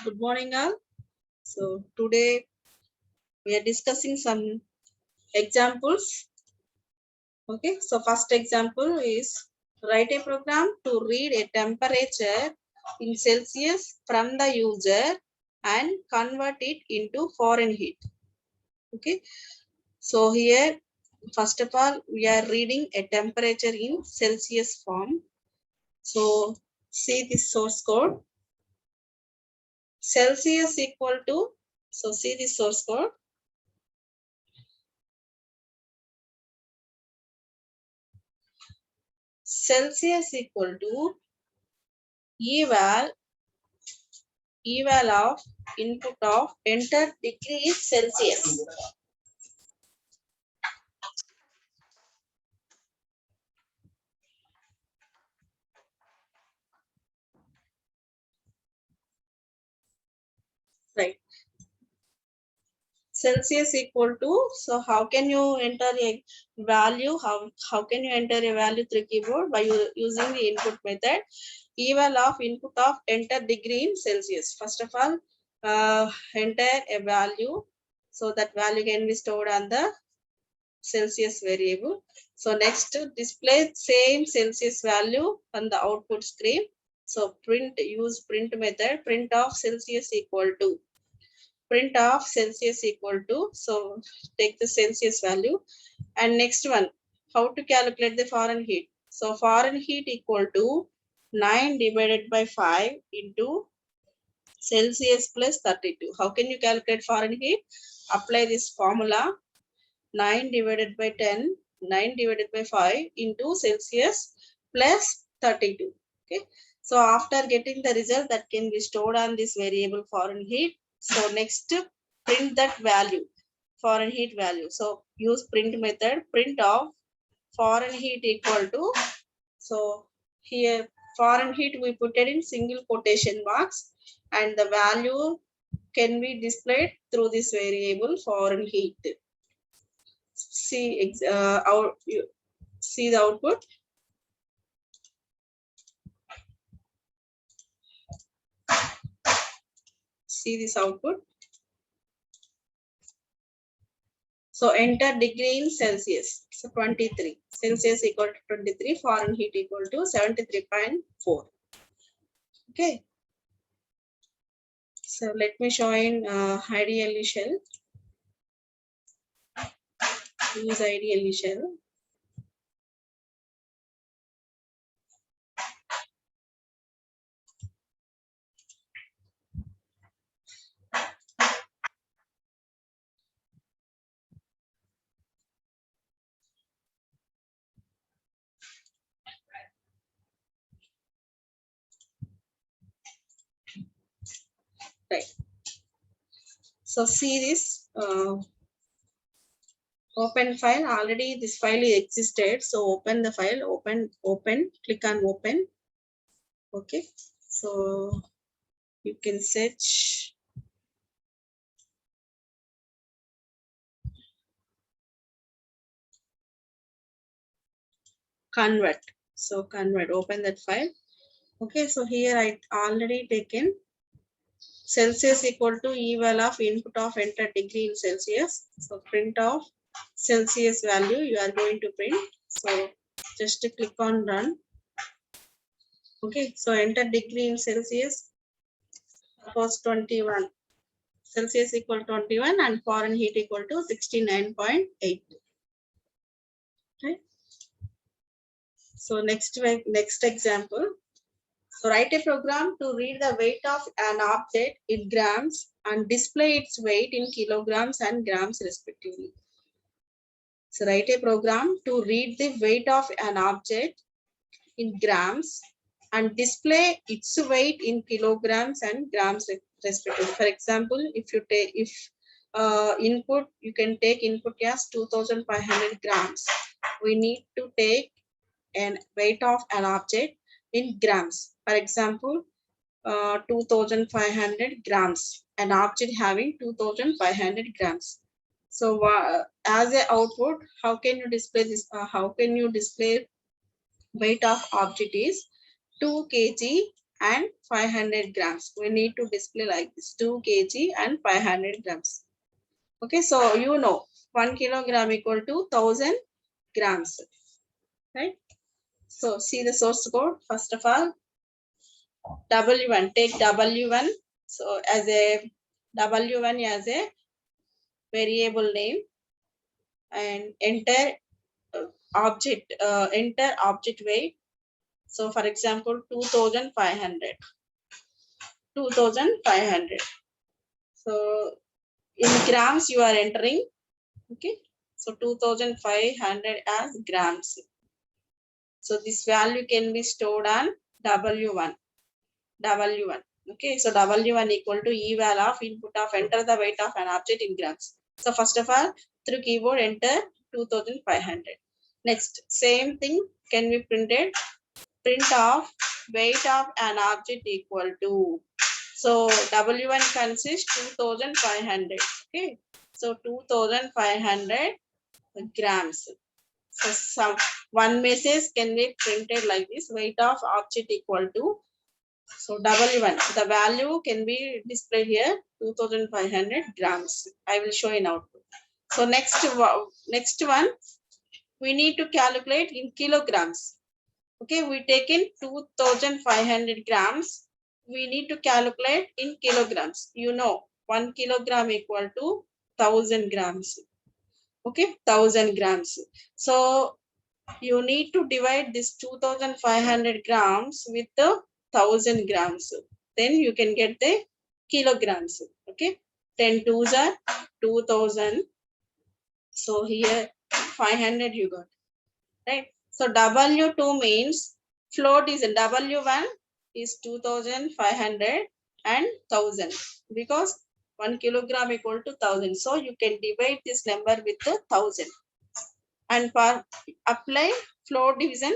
Good morning, all. So today we are discussing some examples. Okay, so first example is write a program to read a temperature in Celsius from the user and convert it into Fahrenheit. Okay, so here first of all we are reading a temperature in Celsius form. So see this source code. Celsius equal to, so see this source code. Celsius equal to eval of input of enter degrees Celsius. Right. Celsius equal to, so how can you enter a value? How can you enter a value through keyboard? By using the input method. Eval of input of enter degree in Celsius. First of all, enter a value. So that value can be stored on the Celsius variable. So next, display same Celsius value on the output screen. So use print method, print of Celsius equal to, print of Celsius equal to, so take the Celsius value. And next one, how to calculate the Fahrenheit. So Fahrenheit equal to 9 divided by 5 into Celsius plus 32. How can you calculate Fahrenheit? Apply this formula, 9 divided by 10, 9 divided by 5 into Celsius plus 32. Okay. So after getting the result, that can be stored on this variable Fahrenheit. So next, print that value, Fahrenheit value. So use print method, print of Fahrenheit equal to, so here Fahrenheit we put it in single quotation marks, and the value can be displayed through this variable Fahrenheit. See see the output. See this output. So enter degree in Celsius. So 23. Celsius equal to 23. Fahrenheit equal to 73.4. Okay. So let me show in IDLE shell. Use IDLE shell. Right. So see this open file. Already this file existed. So open the file. Open. Click on open. Okay. So you can search convert. So convert. Open that file. Okay. So here I already taken Celsius equal to eval of input of enter degree in Celsius. So print of Celsius value you are going to print. So just click on run. Okay, so enter degree in Celsius. Suppose 21. Celsius equal to 21 and Fahrenheit equal to 69.8. Okay. So next example. So write a program to read the weight of an object in grams and display its weight in kilograms and grams respectively. So write a program to read the weight of an object in grams and display its weight in kilograms and grams respectively. For example, if you take input, you can take input as 2500 grams. We need to take an weight of an object in grams. For example, 2500 grams, an object having 2500 grams. So as a output, how can you display this? How can you display weight of object is 2 kg and 500 grams. We need to display like this, 2 kg and 500 grams. Okay, so you know 1 kilogram equal to 1000 grams, right? So see the source code. First of all, W1, take W1. So as a W1 as a variable name, and enter enter object weight. So for example, 2500. 2500. So in grams you are entering. Okay, so 2500 as grams. So this value can be stored on W1. W1. Okay, so W1 equal to eval of input of enter the weight of an object in grams. So first of all, through keyboard enter 2500. Next, same thing can be printed. Print of weight of an object equal to. So W1 consists 2500. Okay, so 2500 grams. So some one message can be printed like this: weight of object equal to. So W1, the value can be displayed here, 2500 grams. I will show in output. So next one, we need to calculate in kilograms. Okay, we take in 2500 grams. We need to calculate in kilograms. You know, 1 kilogram equal to 1000 grams. Okay, 1000 grams. So you need to divide this 2500 grams with the 1000 grams. Then you can get the kilograms. Okay, 10 twos are 2000. So here 500 you got, right? So W2 means float is W1 is 2500 and 1000, because 1 kilogram equal to 1000. So you can divide this number with the 1000. And for apply floor division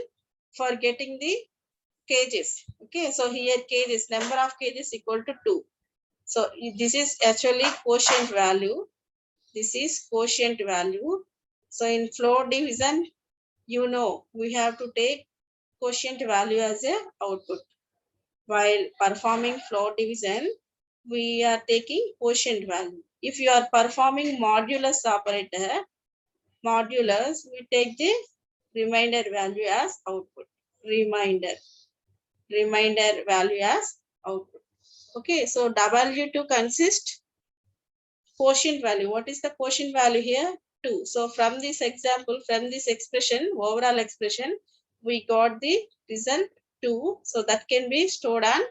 for getting the kgs. Okay, so here kgs, number of kgs equal to 2. So this is actually quotient value. This is quotient value. So in floor division, you know, we have to take quotient value as a output. While performing floor division, we are taking quotient value. If you are performing modulus operator, modulus, we take the remainder value as output. Remainder value as output. Okay, so W2 consists quotient value. What is the quotient value here? 2. So from this example, from this expression, overall expression, we got the result 2. So that can be stored on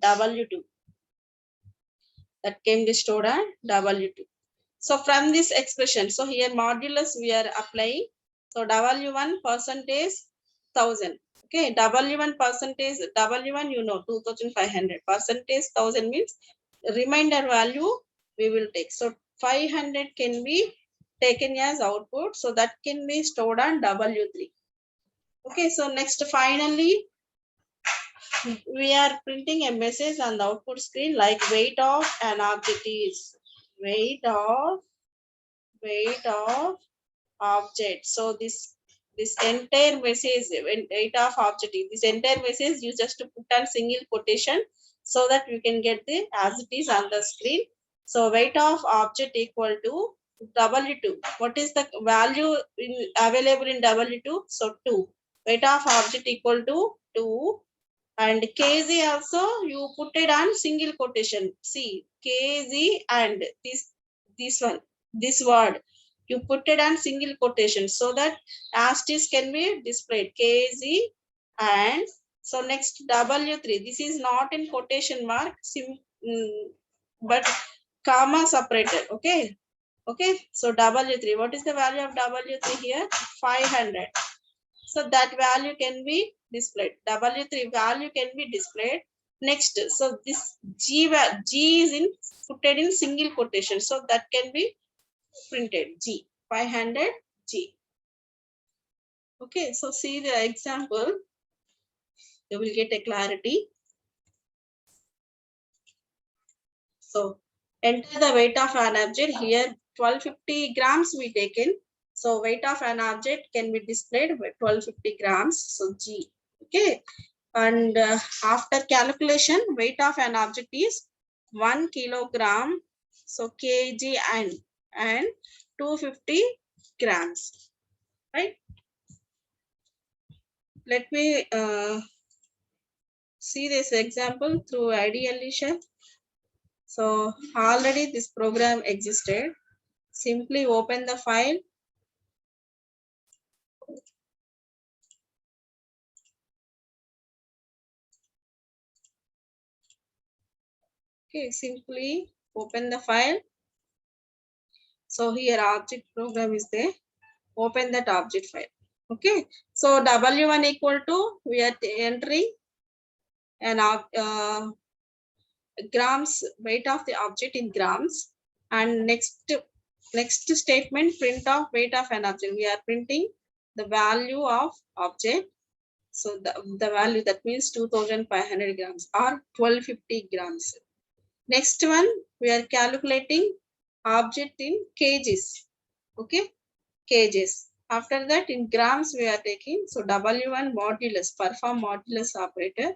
W2. That can be stored on W2. So from this expression, so here modulus we are applying. So W1 percentage 1000. Okay, W1 percentage, W1 you know 2500, percentage 1000 means remainder value we will take. So 500 can be taken as output. So that can be stored on W3. Okay, so next finally we are printing a message on the output screen like weight of an object is weight of object. So this entire message, weight of object, this entire message you just to put on single quotation so that you can get the as it is on the screen. So weight of object equal to W2. What is the value available in W2? So 2. Weight of object equal to 2. And kg also you put it on single quotation. See, kg and this one, this word, you put it on single quotation so that asterisk can be displayed. Kg and so next W3. This is not in quotation mark, but comma separated. Okay. Okay. So W3. What is the value of W3 here? 500. So that value can be displayed. W3 value can be displayed. Next, so this G is in put in single quotation. So that can be printed G, 500 G. Okay, so see the example. You will get a clarity. So enter the weight of an object here. 1250 grams we taken. So weight of an object can be displayed with 1250 grams. So G. Okay. And after calculation, weight of an object is 1 kilogram, so kg and 250 grams, right? Let me see this example through Idealisha. So already this program existed. Simply open the file. Okay, simply open the file. So here object program is there. Open that object file. Okay, so W1 equal to, we are entering an grams, weight of the object in grams. And next statement, print of weight of an object. We are printing the value of object. So the value, that means 2500 grams or 1250 grams. Next one, we are calculating object in kgs. Okay, kgs. After that, in grams we are taking, so W1 modulus, perform modulus operator,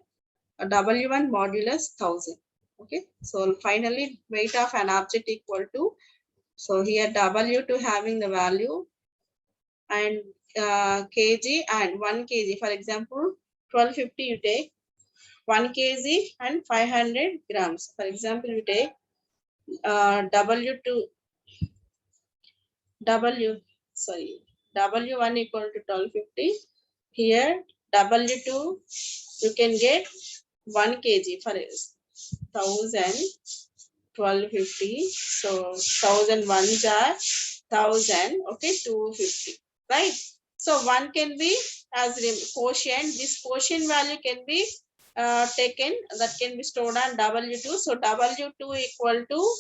W1 modulus 1000. Okay, so finally weight of an object equal to, so here W2 having the value and kg and 1 kg. For example, 1250 you take 1 kg and 500 grams. For example, you take W2 W1 equal to 1250. Here W2 you can get 1 kg for 1000, 1250. So 1001s are 1000. Okay, 250. Right. So 1 can be as quotient. This quotient value can be taken, that can be stored on W2. So W2 equal to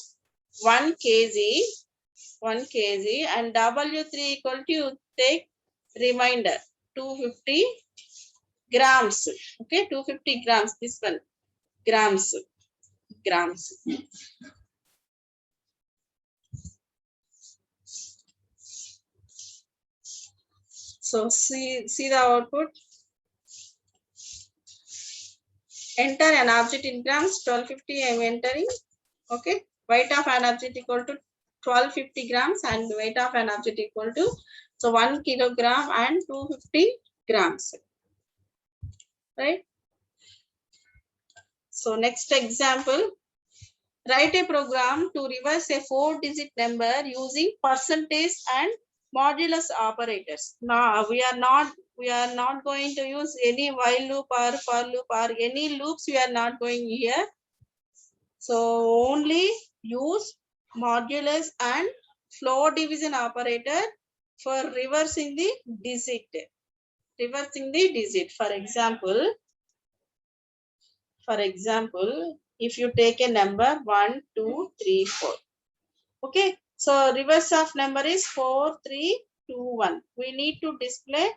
1 kg, 1 kg, and W3 equal to, you take reminder 250 grams. Okay, 250 grams. This one grams. So see the output. Enter an object in grams. 1250 I am entering. Okay, weight of an object equal to 1250 grams and weight of an object equal to, so 1 kilogram and 250 grams. Right. So next example, write a program to reverse a 4-digit number using percentage and modulus operators. Now we are not going to use any while loop or for loop or any loops. We are not going here. So only use modulus and floor division operator for reversing the digit. For example, if you take a number 1, 2, 3, 4. Okay, so reverse of number is 4, 3, 2, 1. We need to display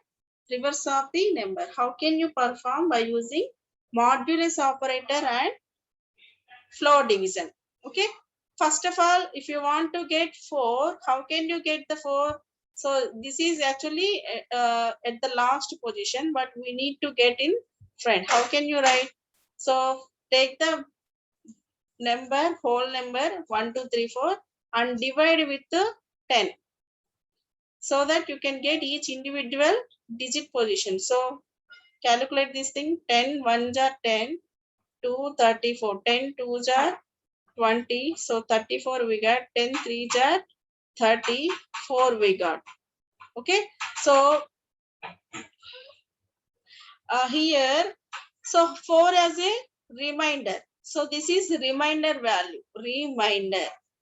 reverse of the number. How can you perform? By using modulus operator and floor division. Okay, first of all, if you want to get 4, how can you get the 4? So this is actually at the last position, but we need to get in front. How can you write? So take the number, whole number 1, 2, 3, 4 and divide with the 10, so that you can get each individual digit position. So calculate this thing. 10 1s are 10, 2 34, 10 2s are 20, so 34 we got, 10 3s are 34 we got. Okay, so here, so 4 as a reminder. So this is reminder value,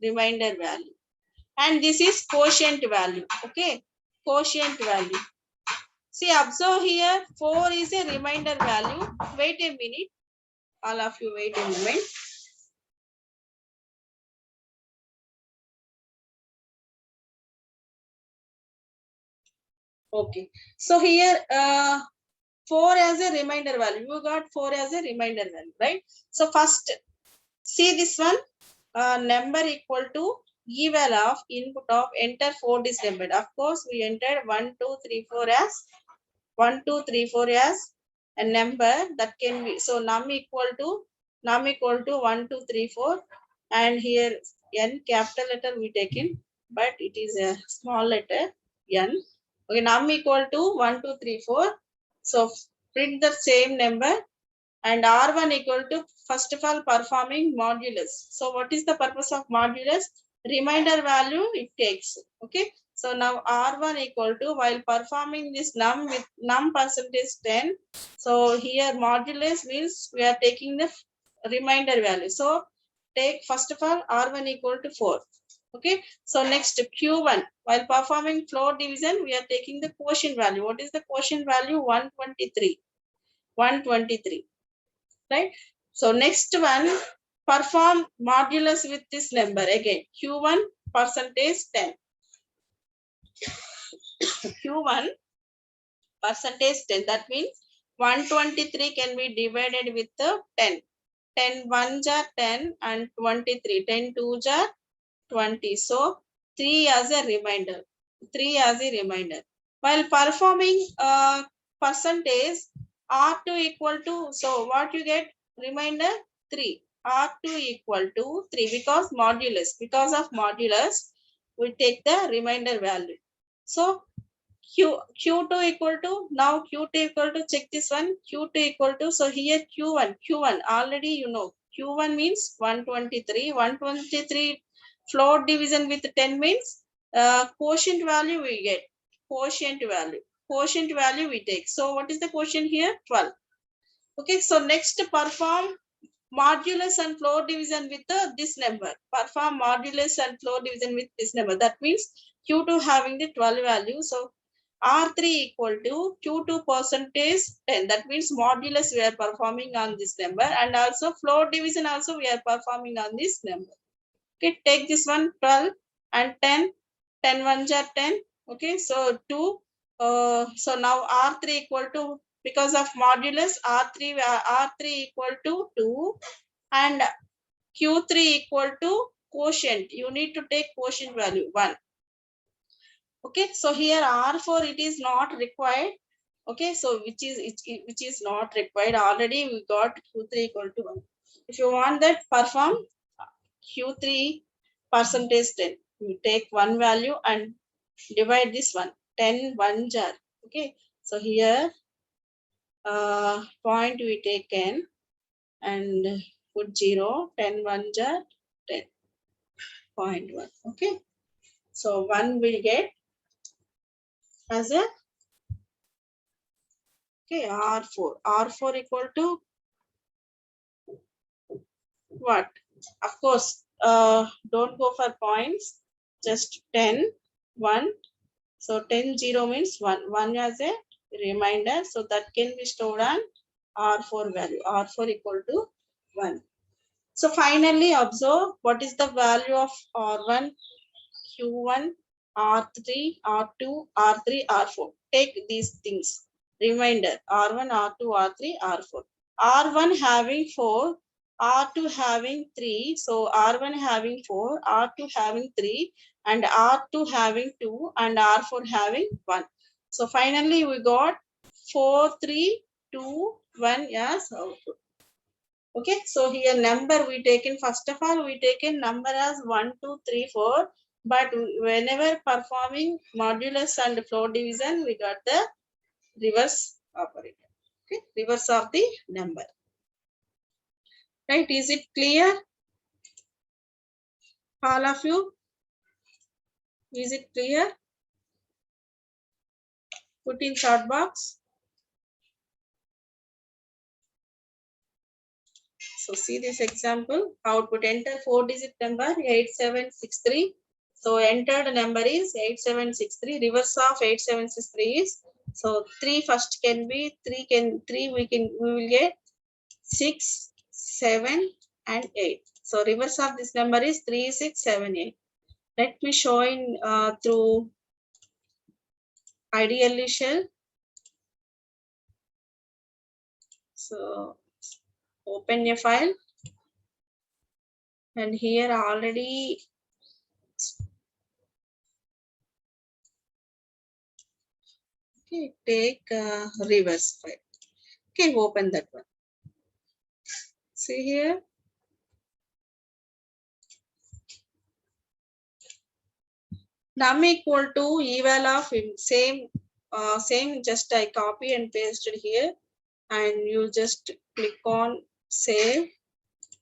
reminder value, and this is quotient value. Okay, quotient value. See, observe here, 4 is a reminder value. Wait a minute, all of you wait a moment. Okay, so here 4 as a reminder value. You got 4 as a reminder value, right? So first, see this one, number equal to eval of input of enter 4-digit number. Of course, we entered 1, 2, 3, 4 as 1, 2, 3, 4 as a number that can be, so num equal to 1, 2, 3, 4, and here n capital letter we taken, but it is a small letter n. Okay, num equal to 1, 2, 3, 4. So print the same number, and R1 equal to, first of all, performing modulus. So what is the purpose of modulus? Remainder value it takes. Okay. So now R1 equal to, while performing this num with num percentage 10. So here modulus means we are taking the remainder value. So take first of all R1 equal to 4. Okay. So next Q1, while performing floor division, we are taking the quotient value. What is the quotient value? 123. 123. Right? So next one, perform modulus with this number again. Q1 percentage 10. Q1 percentage 10. That means 123 can be divided with the 10. 10 1s are 10 and 23. 10 2s are 20. So 3 as a reminder. 3 as a reminder. While performing percentage, R2 equal to, so what you get? Reminder 3. R2 equal to 3 because modulus. Because of modulus, we take the remainder value. So Q2 equal to, now Q2 equal to, check this one, Q2 equal to, so here Q1 already you know, Q1 means 123, 123 floor division with 10 means quotient value we get, quotient value we take. So what is the quotient here? 12. Okay, so next perform modulus and floor division with this number. Perform modulus and floor division with this number. That means Q2 having the 12 value. So R3 equal to Q2 percentage 10. That means modulus we are performing on this number, and also floor division also we are performing on this number. Okay, take this one 12 and 10. 10 ones are 10. Okay, so 2. So now R3 equal to, because of modulus, R3 equal to 2, and Q3 equal to quotient. You need to take quotient value 1. Okay, so here R4 it is not required. Okay, so which is not required. Already we got Q3 equal to 1. If you want that, perform Q3 percentage 10. You take one value and divide this one. 10 1 jar. Okay, so here point we take n and put 0. 10 1 jar 10.1. Okay, so 1 will get as a, okay, R4 equal to what? Of course, don't go for points, just 10 1. So 10 0 means 1. 1 as a reminder, so that can be stored on R4 value. R4 equal to 1. So finally observe what is the value of R1, Q1, R3, R2, R3, R4. Take these things. Reminder R1, R2, R3, R4. R1 having 4, R2 having 3. So R1 having 4, R2 having 3, and R2 having 2, and R4 having 1. So finally we got 4, 3, 2, 1 as output. Okay, so here number we taken, first of all we taken number as 1, 2, 3, 4, but whenever performing modulus and floor division, we got the reverse operator. Okay, reverse of the number. Right, is it clear? All of you? Is it clear? Put in chat box. So see this example, output, enter 4-digit number 8763. So entered number is 8763. Reverse of 8763 is, so 3 first can be 3 we will get 6, 7 and 8. So reverse of this number is 3, 6, 7, 8. Let me show in through IDLE shell. So open a file, and here already okay, take reverse file. Okay, open that one. See here. Num equal to eval of same just I copy and pasted here, and you just click on save.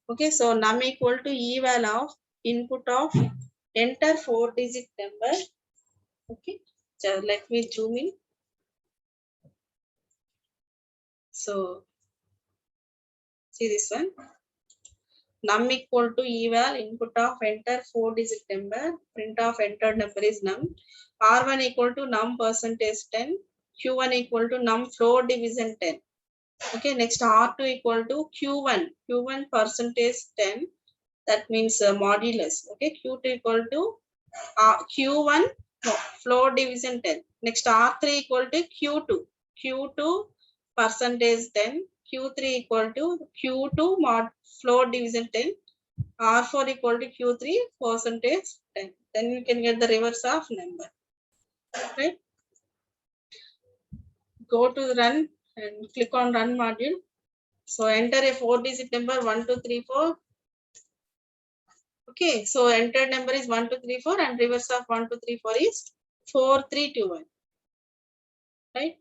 Okay, so num equal to eval of input of enter 4-digit number. Okay, so let me zoom in. So see this one. Num equal to eval input of enter 4-digit number, print of entered number is num. R1 equal to num percentage 10, Q1 equal to num floor division 10. Okay, next R2 equal to Q1 percentage 10, that means modulus. Okay, Q2 equal to Q1 no, floor division 10. Next R3 equal to Q2 percentage 10, Q3 equal to Q2 mod floor division 10, R4 equal to Q3 percentage 10. Then you can get the reverse of number. Right? Go to run and click on run module. So enter a 4-digit number 1, 2, 3, 4. Okay, so entered number is 1, 2, 3, 4, and reverse of 1, 2, 3, 4 is 4, 3, 2, 1. Right?